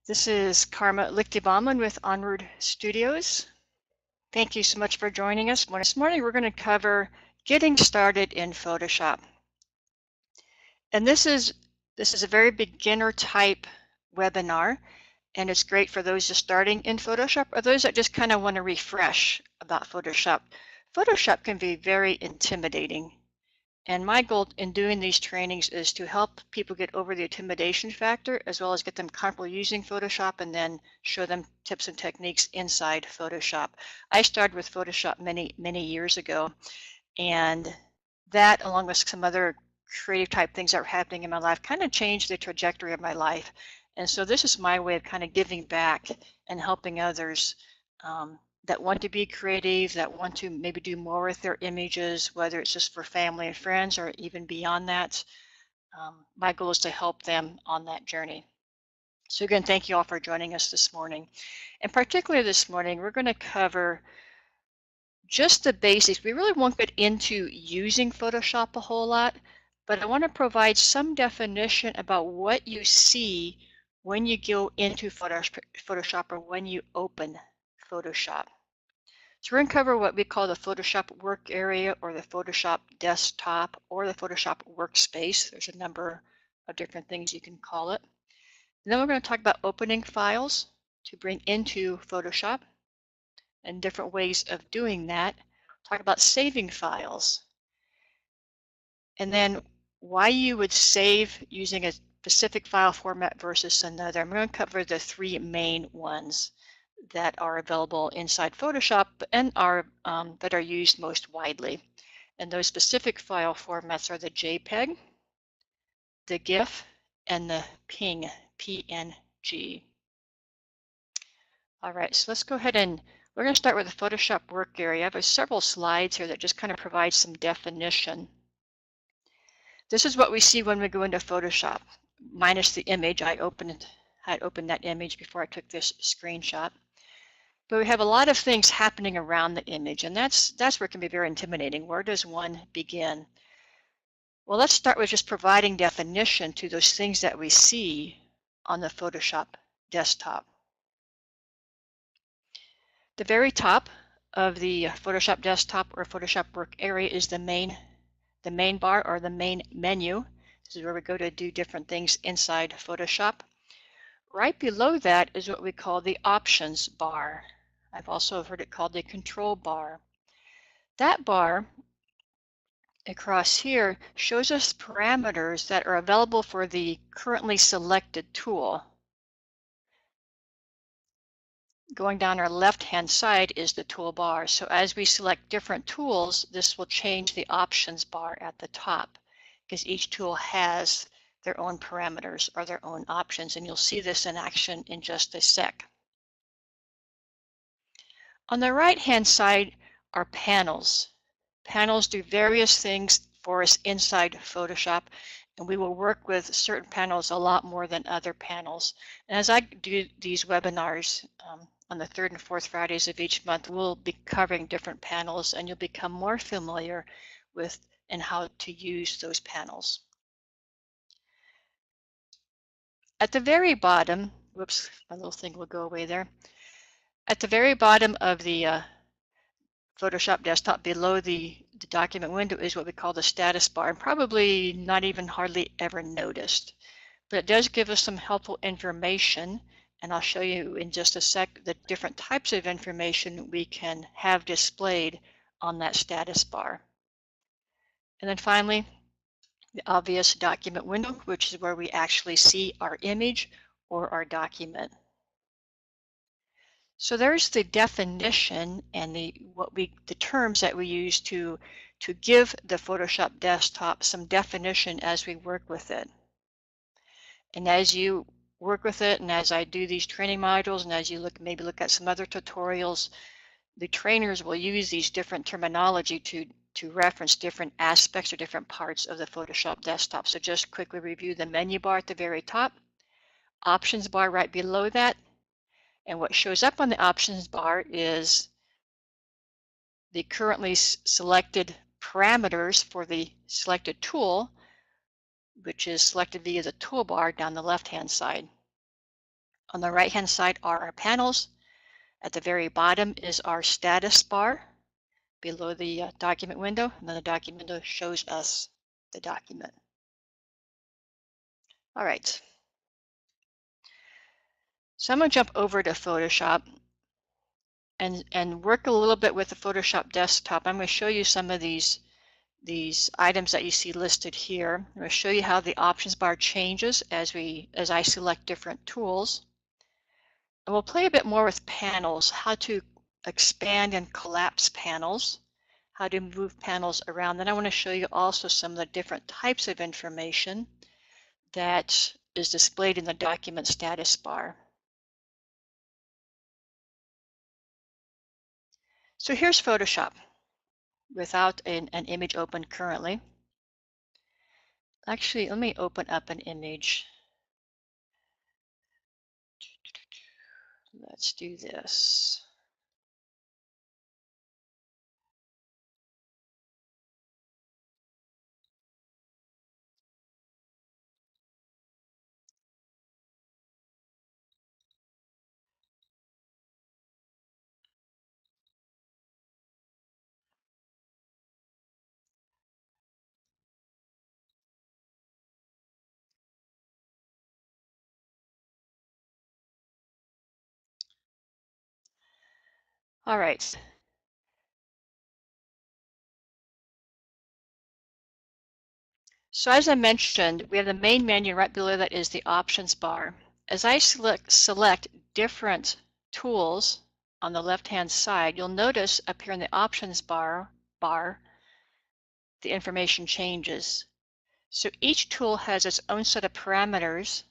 This is Karma Lichtenbaum with Onward Studios. Thank you so much for joining us. This morning we're going to cover getting started in Photoshop. And this is a very beginner type webinar, and it's great for those just starting in Photoshop or those that just kind of want to refresh about Photoshop. Photoshop can be very intimidating. And my goal in doing these trainings is to help people get over the intimidation factor, as well as get them comfortable using Photoshop, and then show them tips and techniques inside Photoshop. I started with Photoshop many years ago, and that, along with some other creative type things that were happening in my life, kind of changed the trajectory of my life. And so this is my way of kind of giving back and helping others that want to be creative, that want to maybe do more with their images, whether it's just for family and friends or even beyond that. My goal is to help them on that journey. So again, thank you all for joining us this morning. And particularly this morning, we're going to cover just the basics. We really won't get into using Photoshop a whole lot, but I want to provide some definition about what you see when you go into Photoshop or when you open Photoshop. So we're going to cover what we call the Photoshop work area, or the Photoshop desktop, or the Photoshop workspace. There's a number of different things you can call it. And then we're going to talk about opening files to bring into Photoshop and different ways of doing that. Talk about saving files. And then why you would save using a specific file format versus another. I'm going to cover the three main ones that are available inside Photoshop and are that are used most widely. And those specific file formats are the JPEG, the GIF, and the PNG. All right, so let's go ahead and we're going to start with the Photoshop work area. I have several slides here that just kind of provide some definition. This is what we see when we go into Photoshop, minus the image. I had opened that image before I took this screenshot. But we have a lot of things happening around the image, and that's where it can be very intimidating. Where does one begin? Well, let's start with just providing definition to those things that we see on the Photoshop desktop. The very top of the Photoshop desktop or Photoshop work area is the main bar, or the main menu. This is where we go to do different things inside Photoshop. Right below that is what we call the options bar. I've also heard it called the control bar. That bar across here shows us parameters that are available for the currently selected tool. Going down our left-hand side is the toolbar. So as we select different tools, this will change the options bar at the top, because each tool has their own parameters or their own options, and you'll see this in action in just a sec. On the right-hand side are panels. Panels do various things for us inside Photoshop, and we will work with certain panels a lot more than other panels. And as I do these webinars on the 3rd and 4th Fridays of each month, we'll be covering different panels, and you'll become more familiar with and how to use those panels. At the very bottom, whoops, my little thing will go away there. At the very bottom of the Photoshop desktop, below the document window, is what we call the status bar, and probably not even hardly ever noticed. But it does give us some helpful information, and I'll show you in just a sec the different types of information we can have displayed on that status bar. And then finally, the obvious document window, which is where we actually see our image or our document. So there's the definition and the terms that we use to give the Photoshop desktop some definition as we work with it. And as you work with it, and as I do these training modules, and as you maybe look at some other tutorials, the trainers will use these different terminology to reference different aspects or different parts of the Photoshop desktop. So just quickly review the menu bar at the very top, options bar right below that, and what shows up on the options bar is the currently selected parameters for the selected tool, which is selected via the toolbar down the left-hand side. On the right-hand side are our panels. At the very bottom is our status bar below the document window, and then the document window shows us the document. All right. So I'm going to jump over to Photoshop and work a little bit with the Photoshop desktop. I'm going to show you some of these items that you see listed here. I'm going to show you how the options bar changes as I select different tools. And we'll play a bit more with panels, how to expand and collapse panels, how to move panels around. Then I want to show you also some of the different types of information that is displayed in the document status bar. So here's Photoshop without an image open currently. Actually, let me open up an image. Let's do this. All right. So as I mentioned, we have the main menu. Right below that is the options bar. As I select different tools on the left-hand side, you'll notice up here in the options bar, the information changes. So each tool has its own set of parameters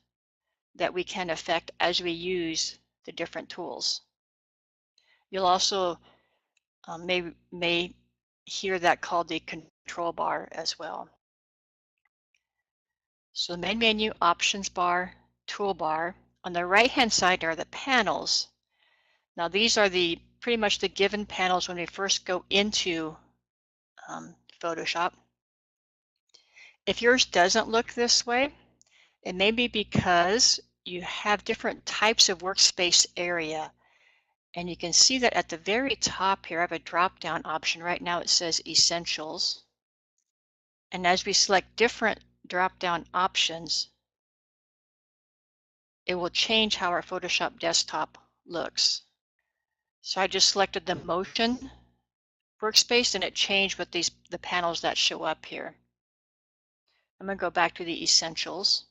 that we can affect as we use the different tools. You'll also may hear that called the control bar as well. So the main menu, options bar, toolbar. On the right-hand side are the panels. Now these are pretty much the given panels when we first go into Photoshop. If yours doesn't look this way, it may be because you have different types of workspace area. And you can see that at the very top here, I have a drop-down option. Right now it says Essentials. And as we select different drop-down options, it will change how our Photoshop desktop looks. So I just selected the motion workspace and it changed with the panels that show up here. I'm going to go back to the Essentials.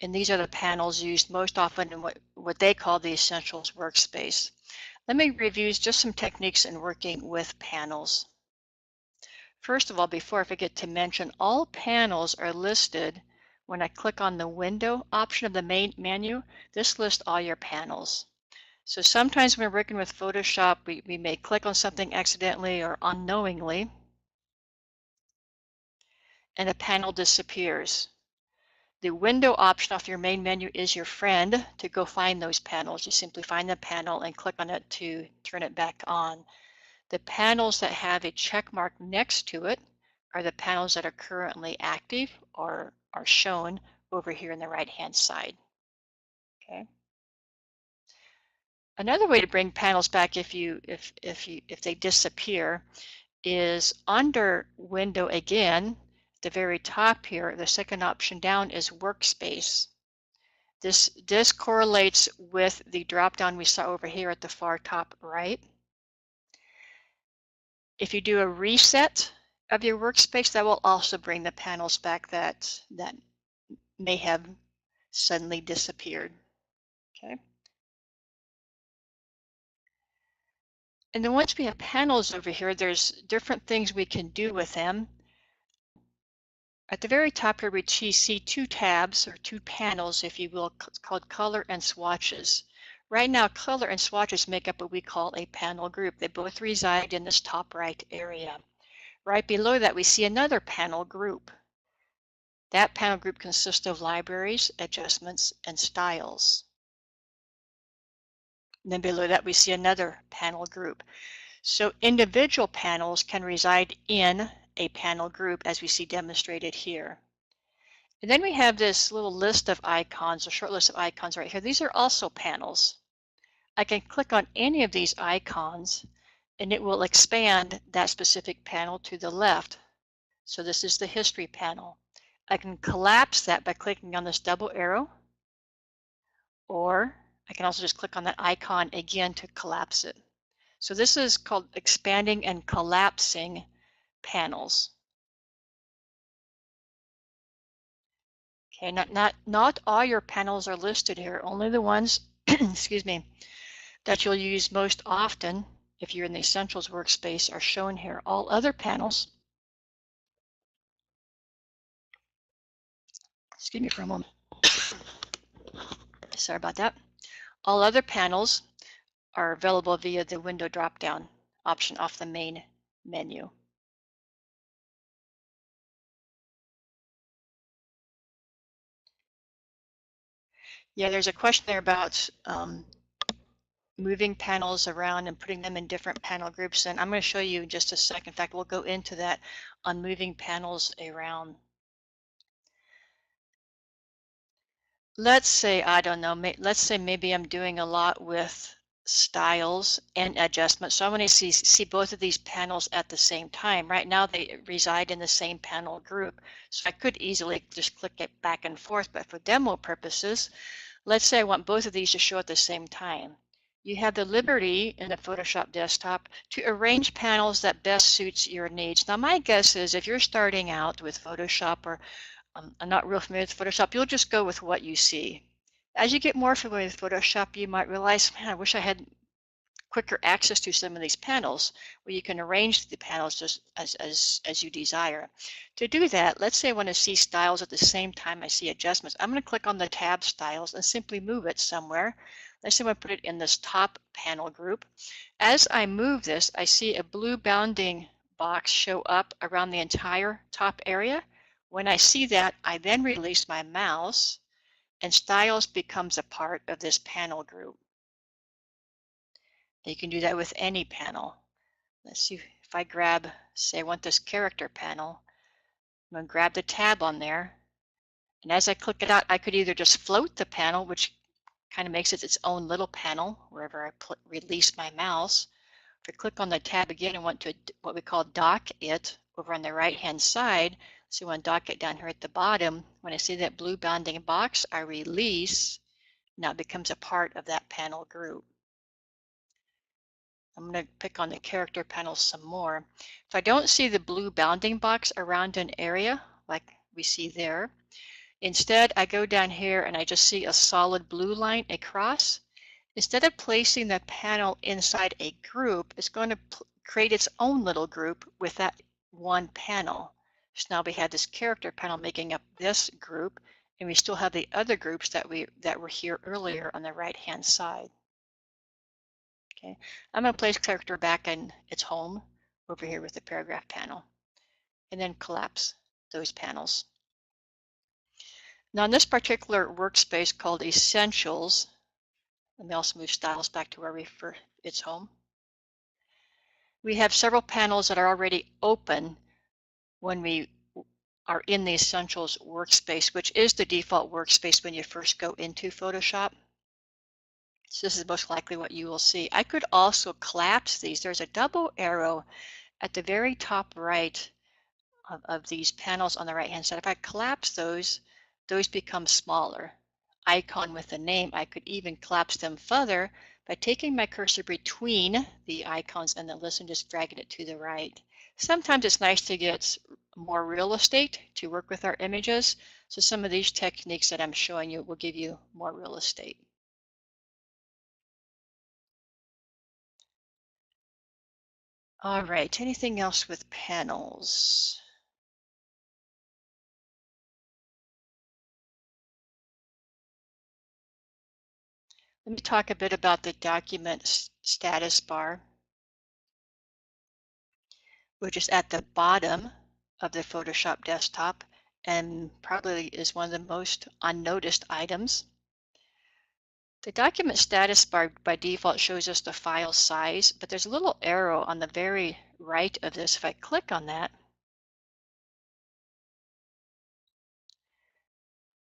And these are the panels used most often in what they call the Essentials workspace. Let me review just some techniques in working with panels. First of all, before I forget to mention, all panels are listed when I click on the window option of the main menu. This lists all your panels. So sometimes when we're working with Photoshop, we may click on something accidentally or unknowingly, and a panel disappears. The window option off your main menu is your friend to go find those panels. You simply find the panel and click on it to turn it back on. The panels that have a check mark next to it are the panels that are currently active or are shown over here on the right-hand side. Okay. Another way to bring panels back if they disappear is under Window again. At the very top here, the second option down is Workspace. This correlates with the drop-down we saw over here at the far top right. If you do a reset of your workspace, that will also bring the panels back that may have suddenly disappeared. Okay. And then once we have panels over here, there's different things we can do with them. At the very top here, we see two tabs or two panels, if you will, called Color and Swatches. Right now, Color and Swatches make up what we call a panel group. They both reside in this top right area. Right below that, we see another panel group. That panel group consists of libraries, adjustments, and styles. And then below that, we see another panel group. So individual panels can reside in a panel group, as we see demonstrated here. And then we have this little list of icons, a short list of icons right here. These are also panels. I can click on any of these icons and it will expand that specific panel to the left. So this is the history panel. I can collapse that by clicking on this double arrow, or I can also just click on that icon again to collapse it. So this is called expanding and collapsing panels. Okay, not all your panels are listed here, only the ones, excuse me, that you'll use most often if you're in the Essentials workspace are shown here. All other panels, excuse me for a moment. Sorry about that. All other panels are available via the window drop-down option off the main menu. Yeah, there's a question there about moving panels around and putting them in different panel groups, and I'm going to show you in just a second. In fact, we'll go into that on moving panels around. Let's say, I don't know, let's say maybe I'm doing a lot with styles and adjustments. So I want to see both of these panels at the same time. Right now they reside in the same panel group. So I could easily just click it back and forth, but for demo purposes, let's say I want both of these to show at the same time. You have the liberty in the Photoshop desktop to arrange panels that best suits your needs. Now my guess is if you're starting out with Photoshop, or I'm not real familiar with Photoshop, you'll just go with what you see. As you get more familiar with Photoshop, you might realize, man, I wish I had quicker access to some of these panels, where you can arrange the panels just as you desire. To do that, let's say I want to see styles at the same time I see adjustments. I'm going to click on the tab styles and simply move it somewhere. Let's say I want to put it in this top panel group. As I move this, I see a blue bounding box show up around the entire top area. When I see that, I then release my mouse and styles becomes a part of this panel group. You can do that with any panel. Let's see if I grab, say I want this character panel, I'm going to grab the tab on there, and as I click it out, I could either just float the panel, which kind of makes it its own little panel wherever I release my mouse. If I click on the tab again and want to what we call dock it over on the right hand side, so I want to dock it down here at the bottom. When I see that blue bounding box, I release. Now it becomes a part of that panel group. I'm going to pick on the character panel some more. If I don't see the blue bounding box around an area like we see there, instead I go down here and I just see a solid blue line across. Instead of placing the panel inside a group, it's going to create its own little group with that one panel. So now we have this character panel making up this group, and we still have the other groups that were here earlier on the right hand side. Okay, I'm going to place character back in its home over here with the paragraph panel, and then collapse those panels. Now in this particular workspace called Essentials, let me also move styles back to where its home. We have several panels that are already open when we are in the Essentials workspace, which is the default workspace when you first go into Photoshop. So this is most likely what you will see. I could also collapse these. There's a double arrow at the very top right of these panels on the right hand side. If I collapse those become smaller. Icon with a name, I could even collapse them further by taking my cursor between the icons and the list and just dragging it to the right. Sometimes it's nice to get more real estate to work with our images, so some of these techniques that I'm showing you will give you more real estate. All right, anything else with panels? Let me talk a bit about the document status bar, which is at the bottom of the Photoshop desktop and probably is one of the most unnoticed items. The document status bar by default shows us the file size, but there's a little arrow on the very right of this. If I click on that,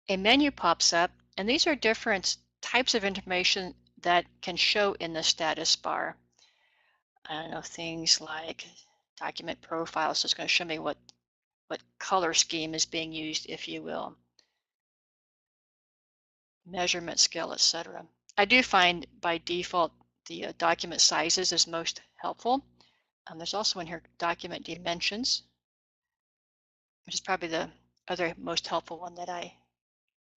a menu pops up, and these are different types of information that can show in the status bar. I don't know, things like document profile, so it's going to show me what color scheme is being used, if you will, measurement scale, etc. I do find by default the document sizes is most helpful. There's also in here document dimensions, which is probably the other most helpful one that I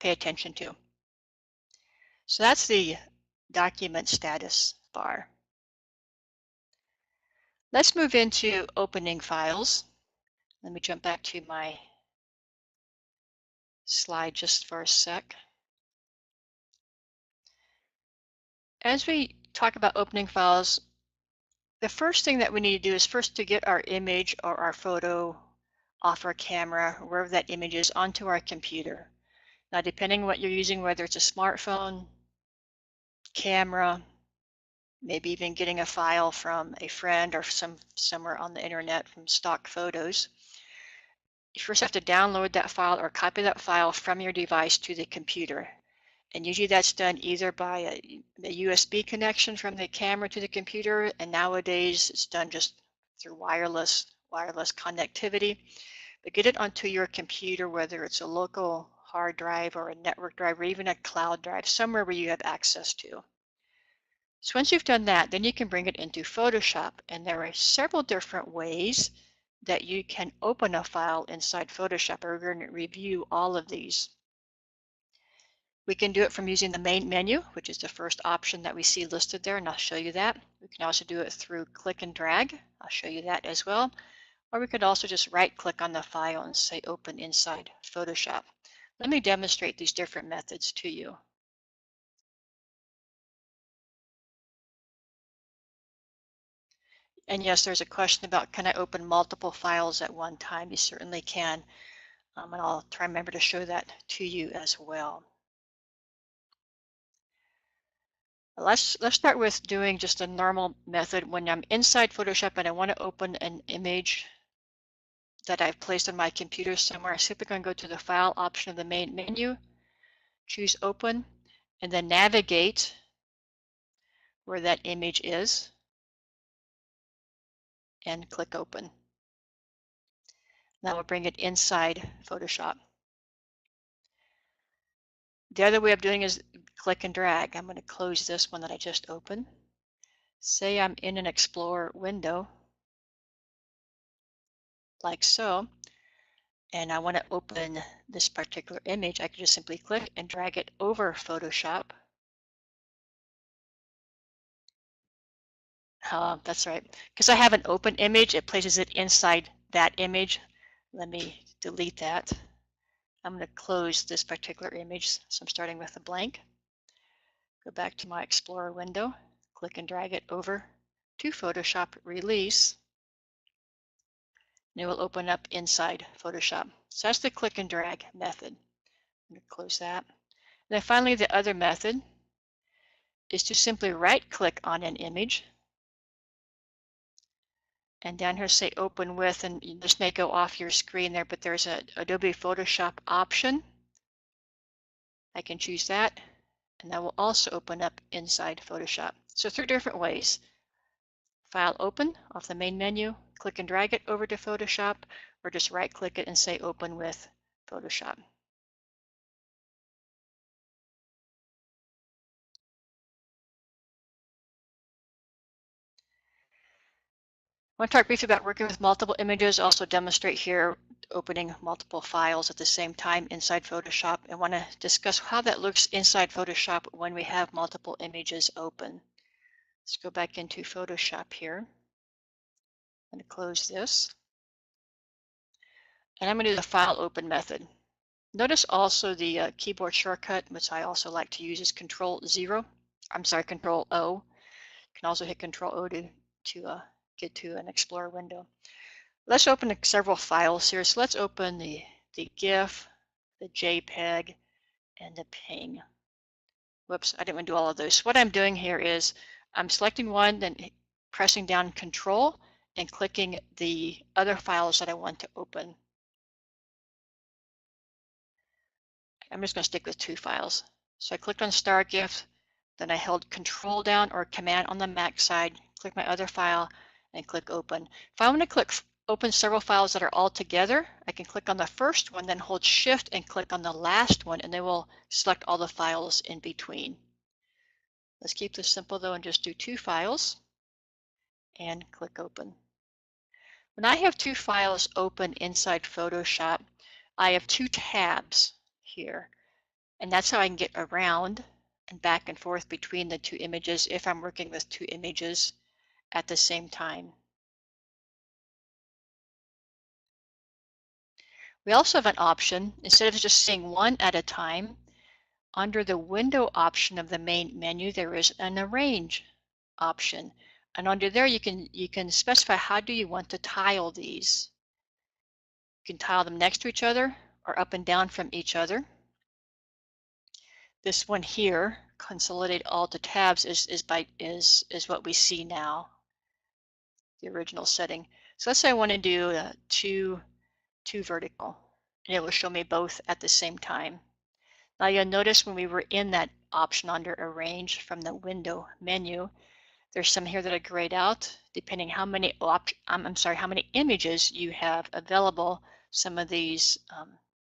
pay attention to. So that's the document status bar. Let's move into opening files. Let me jump back to my slide just for a sec. As we talk about opening files, the first thing that we need to do is first to get our image or our photo off our camera, wherever that image is, onto our computer. Now, depending on what you're using, whether it's a smartphone, camera, maybe even getting a file from a friend or somewhere on the internet from stock photos, you first have to download that file or copy that file from your device to the computer. And usually that's done either by a USB connection from the camera to the computer, and nowadays it's done just through wireless connectivity. But get it onto your computer, whether it's a local hard drive or a network drive or even a cloud drive, somewhere where you have access to. So once you've done that, then you can bring it into Photoshop, and there are several different ways that you can open a file inside Photoshop. We're going to review all of these. We can do it from using the main menu, which is the first option that we see listed there, and I'll show you that. We can also do it through click and drag. I'll show you that as well. Or we could also just right click on the file and say open inside Photoshop. Let me demonstrate these different methods to you. And yes, there's a question about, can I open multiple files at one time? You certainly can. And I'll try and remember to show that to you as well. Let's start with doing just a normal method. When I'm inside Photoshop and I want to open an image that I've placed on my computer somewhere, I'm simply going to go to the File option of the main menu, choose Open, and then navigate where that image is, and click Open. That will bring it inside Photoshop. The other way of doing is click and drag. I'm going to close this one that I just opened. Say I'm in an Explorer window, like so, and I want to open this particular image. I can just simply click and drag it over Photoshop. That's right. Because I have an open image, it places it inside that image. Let me delete that. I'm going to close this particular image, so I'm starting with a blank. Go back to my Explorer window, click and drag it over to Photoshop, release, and it will open up inside Photoshop. So that's the click and drag method. I'm going to close that. And then finally, the other method is to simply right click on an image, and down here say open with, and this may go off your screen there, but there's an Adobe Photoshop option. I can choose that, and that will also open up inside Photoshop. So 3 different ways. File open off the main menu, click and drag it over to Photoshop, or just right click it and say open with Photoshop. I want to talk briefly about working with multiple images, also demonstrate here opening multiple files at the same time inside Photoshop, and want to discuss how that looks inside Photoshop when we have multiple images open. Let's go back into Photoshop here. I'm going to close this. And I'm going to do the file open method. Notice also the keyboard shortcut, which I also like to use, is Control-O. You can also hit Control-O to get to an Explorer window. Let's open several files here. So let's open the GIF, the JPEG, and the PNG. whoops, I didn't want to do all of those. So what I'm doing here is I'm selecting one, then pressing down Control and clicking the other files that I want to open. I'm just going to stick with 2 files. So I clicked on Star GIF, then I held Control down or Command on the Mac side, click my other file, and click Open. If I want to click open several files that are all together, I can click on the first one, then hold Shift and click on the last one, and they will select all the files in between. Let's keep this simple though and just do 2 files and click Open. When I have 2 files open inside Photoshop, I have 2 tabs here, and that's how I can get around and back and forth between the 2 images if I'm working with 2 images at the same time. We also have an option, instead of just seeing one at a time, under the window option of the main menu, there is an arrange option. And under there, you can specify how do you want to tile these. You can tile them next to each other or up and down from each other. This one here, consolidate all to tabs, is what we see now, the original setting. So let's say I want to do two vertical, and it will show me both at the same time. Now you'll notice when we were in that option under Arrange from the window menu, there's some here that are grayed out. Depending how many how many images you have available, some of these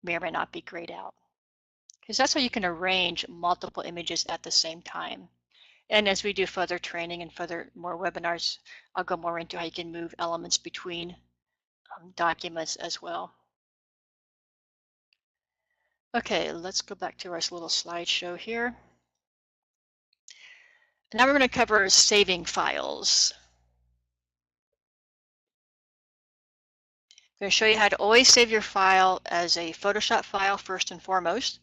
may or may not be grayed out. Because that's how you can arrange multiple images at the same time. And as we do further training and more webinars, I'll go more into how you can move elements between documents as well. Okay, let's go back to our little slideshow here. Now we're going to cover saving files. I'm going to show you how to always save your file as a Photoshop file first and foremost,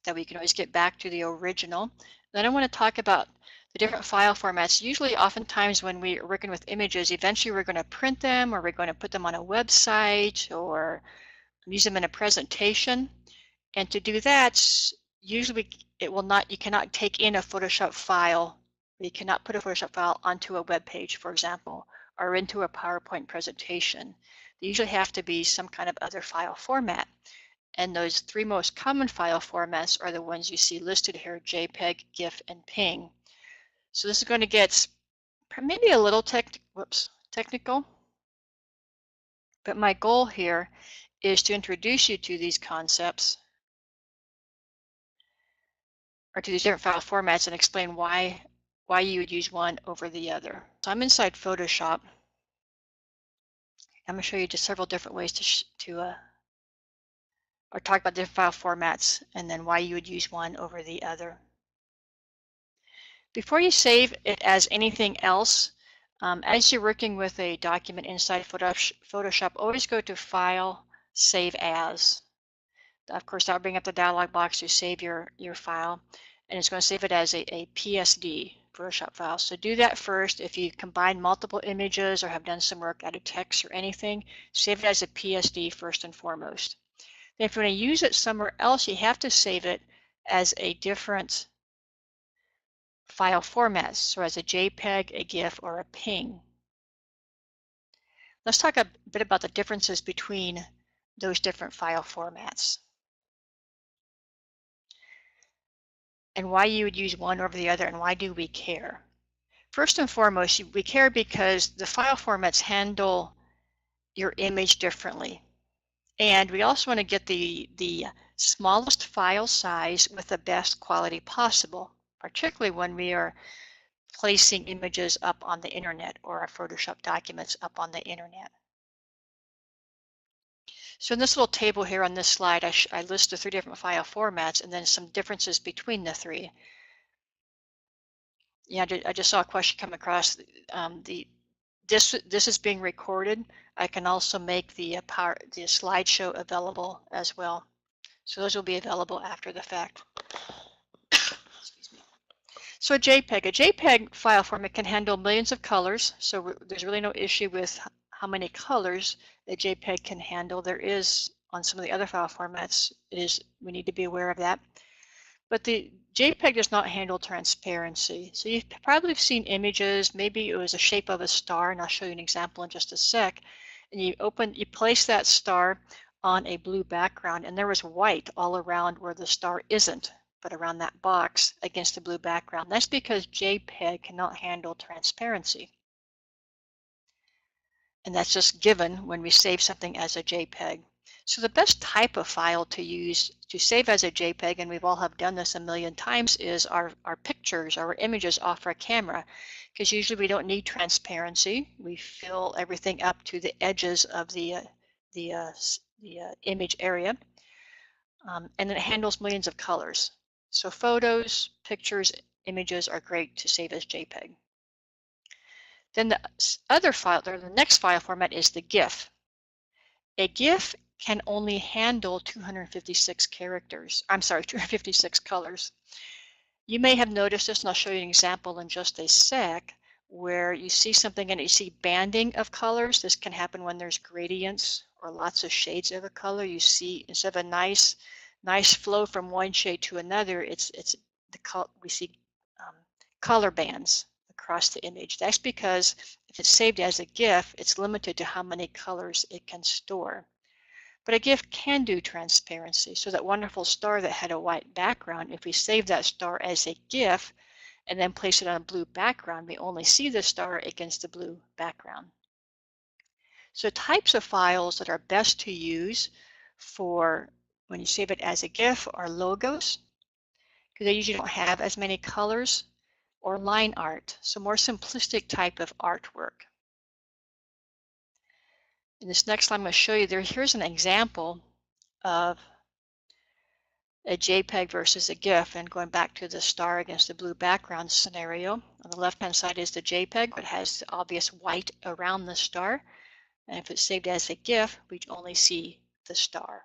that we can always get back to the original. Then I want to talk about the different file formats. Usually, oftentimes when we're working with images, eventually we're going to print them or we're going to put them on a website or use them in a presentation. And to do that, usually you cannot take in a Photoshop file. You cannot put a Photoshop file onto a web page, for example, or into a PowerPoint presentation. They usually have to be some kind of other file format. And those 3 most common file formats are the ones you see listed here: JPEG, GIF, and PNG. So this is going to get maybe a little technical, but my goal here is to introduce you to these concepts, or to these different file formats, and explain why you would use one over the other. So I'm inside Photoshop. I'm going to show you just several different ways or talk about different file formats and then why you would use one over the other. Before you save it as anything else, as you're working with a document inside Photoshop, always go to File, Save As. Of course, that'll bring up the dialog box to save your file, and it's going to save it as a PSD Photoshop file. So do that first. If you combine multiple images or have done some work, added text or anything, save it as a PSD first and foremost. Then if you want to use it somewhere else, you have to save it as a different file format, so as a JPEG, a GIF, or a PNG. Let's talk a bit about the differences between those different file formats and why you would use one over the other, and why do we care. First and foremost, we care because the file formats handle your image differently. And we also want to get the smallest file size with the best quality possible, particularly when we are placing images up on the internet or our Photoshop documents up on the internet. So in this little table here on this slide, I list the 3 different file formats and then some differences between the 3. Yeah, I just saw a question come across. This is being recorded. I can also make the slideshow available as well. So those will be available after the fact. Excuse me. So a JPEG file format can handle millions of colors. So there's really no issue with how many colors a JPEG can handle. There is on some of the other file formats. We need to be aware of that. But the JPEG does not handle transparency. So you've probably seen images, maybe it was a shape of a star, and I'll show you an example in just a sec. And you place that star on a blue background, and there was white all around where the star isn't, but around that box against the blue background. That's because JPEG cannot handle transparency. And that's just given when we save something as a JPEG. So the best type of file to use to save as a JPEG, and we've all have done this a million times, is our pictures, our images off our camera, because usually we don't need transparency. We fill everything up to the edges of the image area, and it handles millions of colors. So photos, pictures, images are great to save as JPEG. Then the other file, or the next file format, is the GIF. A GIF can only handle 256 characters. I'm sorry, 256 colors. You may have noticed this, and I'll show you an example in just a sec, where you see something and you see banding of colors. This can happen when there's gradients or lots of shades of a color. You see, instead of a nice flow from one shade to another, we see color bands across the image. That's because if it's saved as a GIF, it's limited to how many colors it can store. But a GIF can do transparency. So that wonderful star that had a white background, if we save that star as a GIF and then place it on a blue background, we only see the star against the blue background. So types of files that are best to use for when you save it as a GIF are logos, because they usually don't have as many colors, or line art, so more simplistic type of artwork. In this next slide, I'm going to show you here's an example of a JPEG versus a GIF, and going back to the star against the blue background scenario. On the left-hand side is the JPEG, but has the obvious white around the star. And if it's saved as a GIF, we only see the star.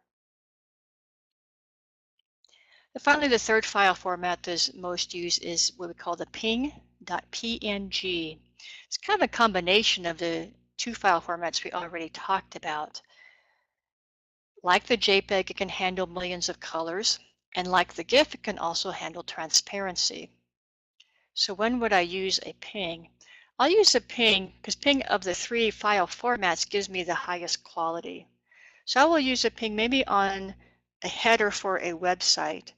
And finally, the third file format that's most used is what we call the Dot PNG. It's kind of a combination of the two file formats we already talked about. Like the JPEG, it can handle millions of colors, and like the GIF, it can also handle transparency. So when would I use a PNG? I'll use a PNG because PNG of the three file formats gives me the highest quality. So I will use a PNG maybe on a header for a website,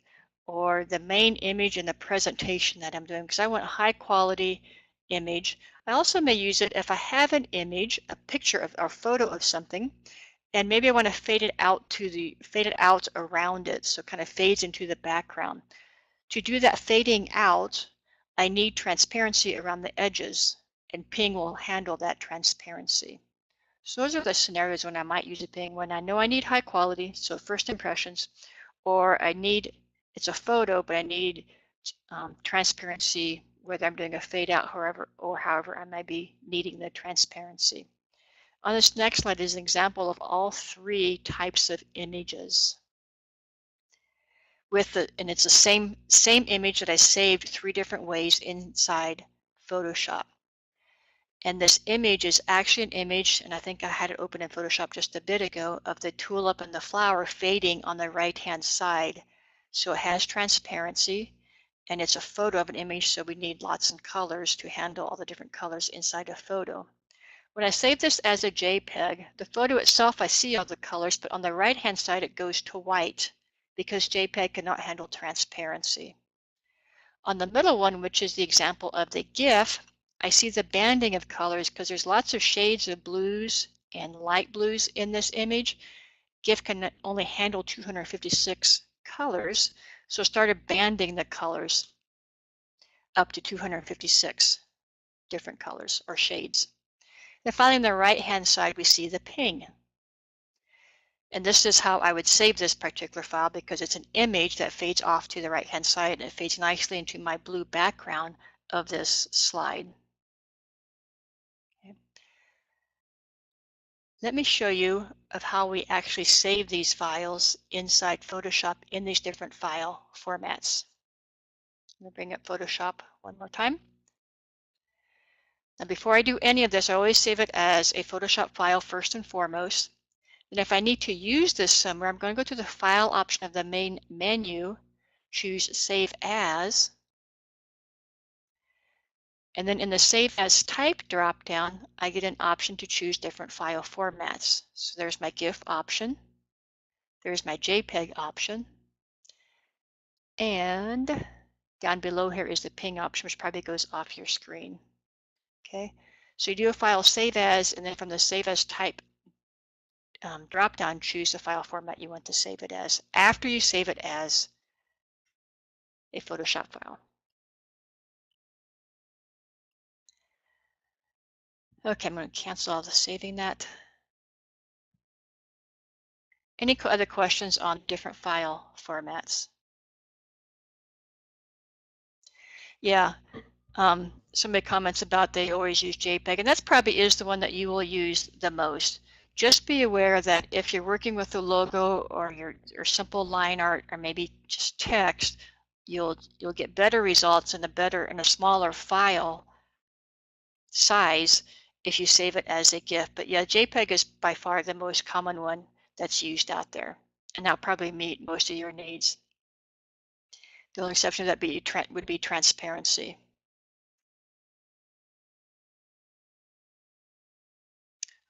or the main image in the presentation that I'm doing, because I want a high quality image. I also may use it if I have an image, a picture of or photo of something, and maybe I want to fade it out around it, so it kind of fades into the background. To do that fading out, I need transparency around the edges, and PNG will handle that transparency. So those are the scenarios when I might use a PNG, when I know I need high quality, so first impressions, or it's a photo, but I need transparency, whether I'm doing a fade out, however I might be needing the transparency. On this next slide is an example of all three types of images. And it's the same image that I saved three different ways inside Photoshop. And this image is actually an image, and I think I had it open in Photoshop just a bit ago, of the tulip and the flower fading on the right-hand side. So it has transparency, and it's a photo of an image, so we need lots of colors to handle all the different colors inside a photo. When I save this as a JPEG, the photo itself, I see all the colors, but on the right-hand side it goes to white because JPEG cannot handle transparency. On the middle one, which is the example of the GIF, I see the banding of colors because there's lots of shades of blues and light blues in this image. GIF can only handle 256 colors, so started banding the colors up to 256 different colors or shades. Then finally on the right hand side we see the PNG. And this is how I would save this particular file, because it's an image that fades off to the right hand side and it fades nicely into my blue background of this slide. Okay. Let me show you of how we actually save these files inside Photoshop in these different file formats. I'm going to bring up Photoshop one more time. Now before I do any of this, I always save it as a Photoshop file first and foremost. And if I need to use this somewhere, I'm going to go to the File option of the main menu choose Save As, and then in the Save As Type dropdown, I get an option to choose different file formats. So there's my GIF option, there's my JPEG option, and down below here is the PNG option, which probably goes off your screen. Okay, so you do a file Save As, and then from the Save As Type dropdown, choose the file format you want to save it as after you save it as a Photoshop file. Okay, I'm going to cancel all the saving that. Any other questions on different file formats? Yeah, somebody comments about they always use JPEG, and that's probably is the one that you will use the most. Just be aware that if you're working with a logo or your simple line art or maybe just text, you'll get better results in a smaller file size if you save it as a GIF. But yeah, JPEG is by far the most common one that's used out there, and that'll probably meet most of your needs. The only exception to that would be transparency.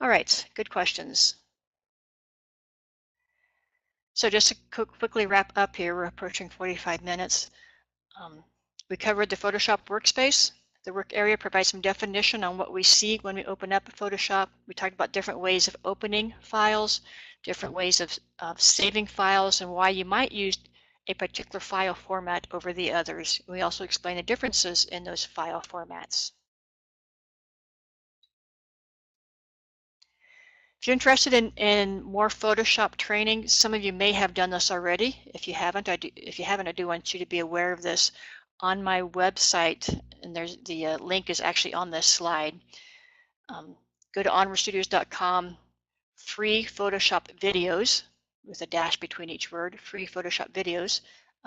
All right, good questions. So just to quickly wrap up here, we're approaching 45 minutes. We covered the Photoshop workspace. The work area provides some definition on what we see when we open up Photoshop. We talked about different ways of opening files, different ways of saving files, and why you might use a particular file format over the others. We also explained the differences in those file formats. If you're interested in more Photoshop training, some of you may have done this already. If you haven't, I do want you to be aware of this. On my website, and there's the link is actually on this slide. Go to onwardstudios.com, free Photoshop videos with a dash between each word, free Photoshop videos.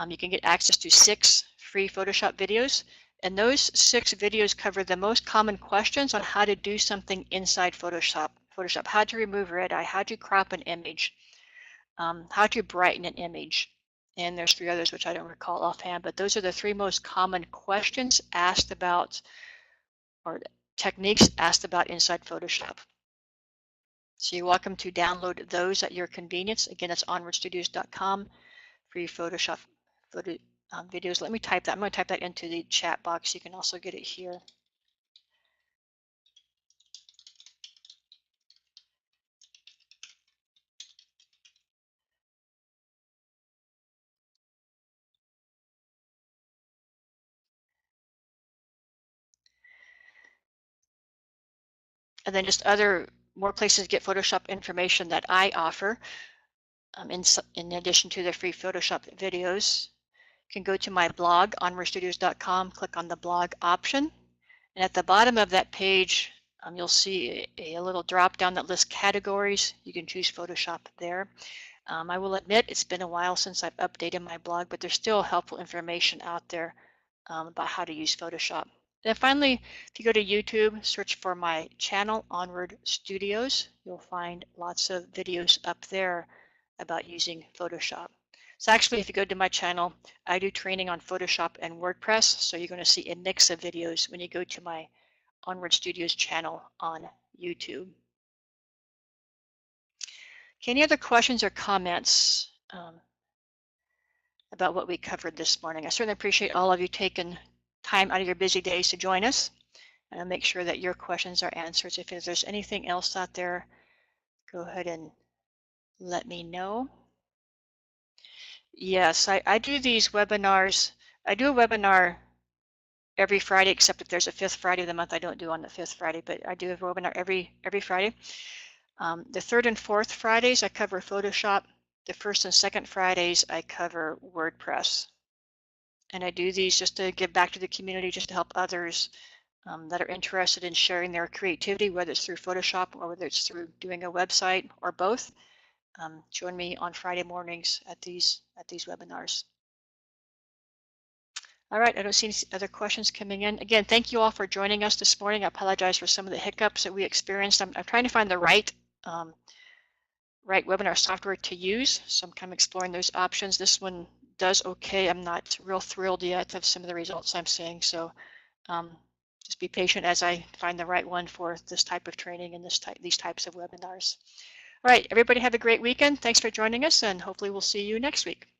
You can get access to 6 free Photoshop videos, and those 6 videos cover the most common questions on how to do something inside Photoshop, how to remove red eye, how to crop an image, how to brighten an image. And there's 3 others which I don't recall offhand, but those are the 3 most common questions asked about, or techniques asked about inside Photoshop. So you're welcome to download those at your convenience. Again, it's onwardstudios.com, free Photoshop videos. Let me type that. I'm going to type that into the chat box. You can also get it here. And then just more places to get Photoshop information that I offer. In addition to the free Photoshop videos, you can go to my blog, onwardstudios.com, click on the blog option. And at the bottom of that page, you'll see a little drop down that lists categories. You can choose Photoshop there. I will admit it's been a while since I've updated my blog, but there's still helpful information out there about how to use Photoshop. Then finally, if you go to YouTube, search for my channel, Onward Studios, you'll find lots of videos up there about using Photoshop. So actually, if you go to my channel, I do training on Photoshop and WordPress, so you're going to see a mix of videos when you go to my Onward Studios channel on YouTube. Okay, any other questions or comments about what we covered this morning? I certainly appreciate all of you taking time out of your busy days to join us, and I'll make sure that your questions are answered. If there's anything else out there, go ahead and let me know. Yes, I do these webinars. I do a webinar every Friday, except if there's a 5th Friday of the month, I don't do on the 5th Friday, but I do a webinar every Friday. The 3rd and 4th Fridays, I cover Photoshop. The 1st and 2nd Fridays, I cover WordPress. And I do these just to give back to the community, just to help others that are interested in sharing their creativity, whether it's through Photoshop or whether it's through doing a website or both. Join me on Friday mornings at these webinars. All right, I don't see any other questions coming in. Again, thank you all for joining us this morning. I apologize for some of the hiccups that we experienced. I'm trying to find the right webinar software to use, so I'm kind of exploring those options. This one does okay. I'm not real thrilled yet of some of the results I'm seeing. So just be patient as I find the right one for this type of training and these types of webinars. All right, everybody have a great weekend. Thanks for joining us, and hopefully we'll see you next week.